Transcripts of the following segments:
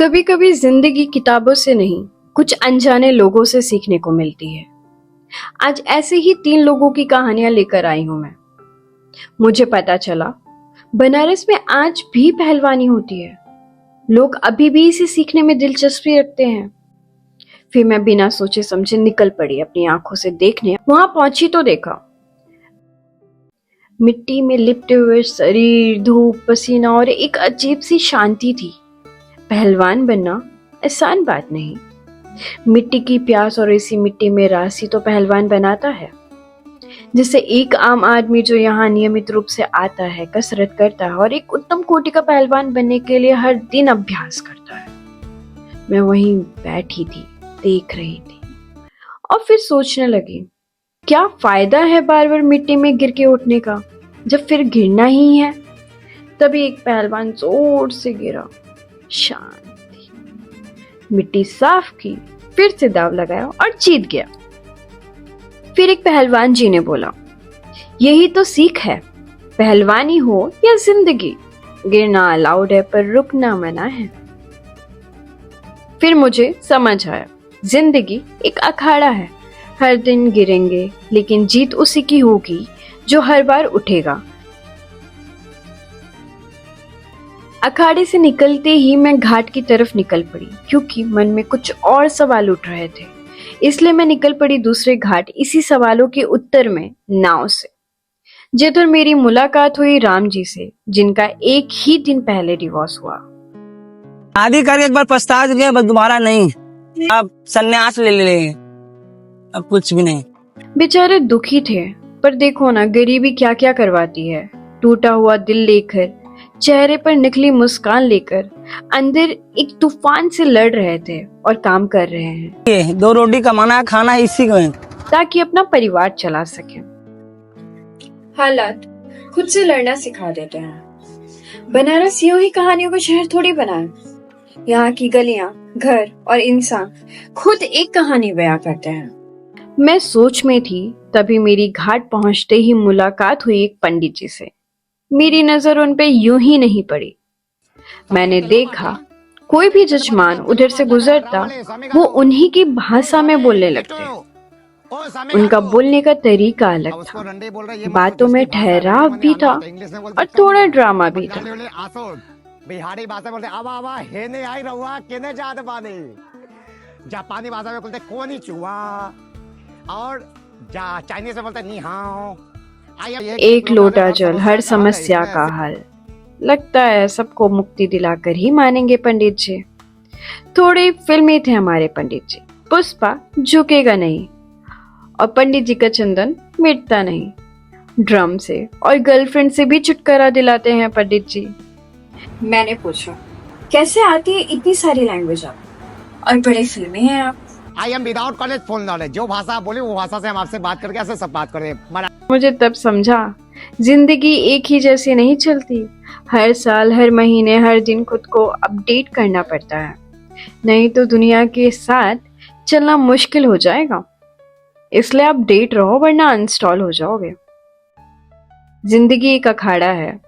कभी कभी जिंदगी किताबों से नहीं, कुछ अनजाने लोगों से सीखने को मिलती है। आज ऐसे ही 3 लोगों की कहानियां लेकर आई हूं मैं। मुझे पता चला बनारस में आज भी पहलवानी होती है। लोग अभी भी इसे सीखने में दिलचस्पी रखते हैं। फिर मैं बिना सोचे समझे निकल पड़ी अपनी आंखों से देखने। वहां पहुंची तो देखा मिट्टी में लिपटे हुए शरीर, धूप, पसीना और एक अजीब सी शांति थी। पहलवान बनना आसान बात नहीं। मिट्टी की प्यास और इसी मिट्टी में राशि तो पहलवान बनाता है, जिससे एक आम आदमी जो यहाँ नियमित रूप से आता है, कसरत करता है और एक उत्तम कोटि का पहलवान बनने के लिए हर दिन अभ्यास करता है। मैं वहीं बैठी थी, देख रही थी और फिर सोचने लगी, क्या फायदा है बार बार मिट्टी में गिर के उठने का, जब फिर गिरना ही है। तभी एक पहलवान जोर से गिरा। शांति। मिट्टी साफ की, फिर से दाव लगाया और जीत गया। फिर एक पहलवान जी ने बोला, यही तो सीख है, पहलवानी हो या जिंदगी, गिरना अलाउड है पर रुकना मना है। फिर मुझे समझ आया, जिंदगी एक अखाड़ा है। हर दिन गिरेंगे, लेकिन जीत उसी की होगी जो हर बार उठेगा। अखाड़े से निकलते ही मैं घाट की तरफ निकल पड़ी, क्योंकि मन में कुछ और सवाल उठ रहे थे। इसलिए मैं निकल पड़ी दूसरे घाट, इसी सवालों के उत्तर में, नाव से। जिधर मेरी मुलाकात हुई राम जी से, जिनका एक ही दिन पहले डिवोर्स हुआ। शादी करके एक बार पछता गए, बस दोबारा नहीं। अब संन्यास ले ले, अब कुछ भी नहीं। बेचारे दुखी थे, पर देखो ना, गरीबी क्या क्या करवाती है। टूटा हुआ दिल लेकर, चेहरे पर निकली मुस्कान लेकर, अंदर एक तूफान से लड़ रहे थे और काम कर रहे हैं। ये 2 रोटी कमाना, खाना इसी को है, ताकि अपना परिवार चला सके। हालात खुद से लड़ना सिखा देते हैं। बनारस यूं ही कहानियों का शहर थोड़ी बना है। यहाँ की गलियां, घर और इंसान खुद एक कहानी बयां करते हैं। मैं सोच में थी, तभी मेरी घाट पहुंचते ही मुलाकात हुई एक पंडित जी से। मेरी नजर उन पे यूं ही नहीं पड़ी। मैंने देखा कोई भी जजमान उधर से गुजरता, वो उन्हीं की भाषा में बोलने लगते। उनका बोलने का तरीका अलग था, बातों में ठहराव भी था और थोड़ा ड्रामा भी था। बिहारी भाषा बोलते आवा आवा हे नहीं आई रहुआ केने जात बानी। जापानी भाषा में बोलते कोनी चुआ, और चाइनीज में बोलते नी हाओ। एक लोटा जल, हर समस्या का हल। लगता है सबको मुक्ति दिलाकर ही मानेंगे पंडित जी। थोड़े फिल्मी थे हमारे पंडित जी। पुष्पा झुकेगा नहीं और पंडित जी का चंदन मिटता नहीं। ड्रम से और गर्लफ्रेंड से भी छुटकारा दिलाते हैं पंडित जी। मैंने पूछा, कैसे आती है इतनी सारी लैंग्वेज आप, और बड़े फिल्मी हैं आप। I am without college full knowledge. जो भाषा आप बोले वो भाषा से हम आपसे बात करके ऐसे सब बात करें। मुझे तब समझा, जिंदगी एक ही जैसी नहीं चलती। हर साल, हर महीने, हर दिन खुद को अपडेट करना पड़ता है, नहीं तो दुनिया के साथ चलना मुश्किल हो जाएगा। इसलिए अपडेट रहो, वरना अनस्टॉल हो जाओगे। जिंदगी एक अखाड़ा है।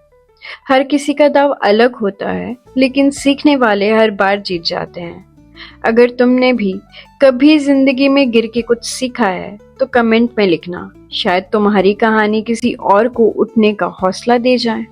हर किसी का दाव अलग होता है, लेकिन सीखने वाले हर बार जीत जाते हैं। अगर तुमने भी कभी जिंदगी में गिर के कुछ सीखा है तो कमेंट में लिखना, शायद तुम्हारी कहानी किसी और को उठने का हौसला दे जाए।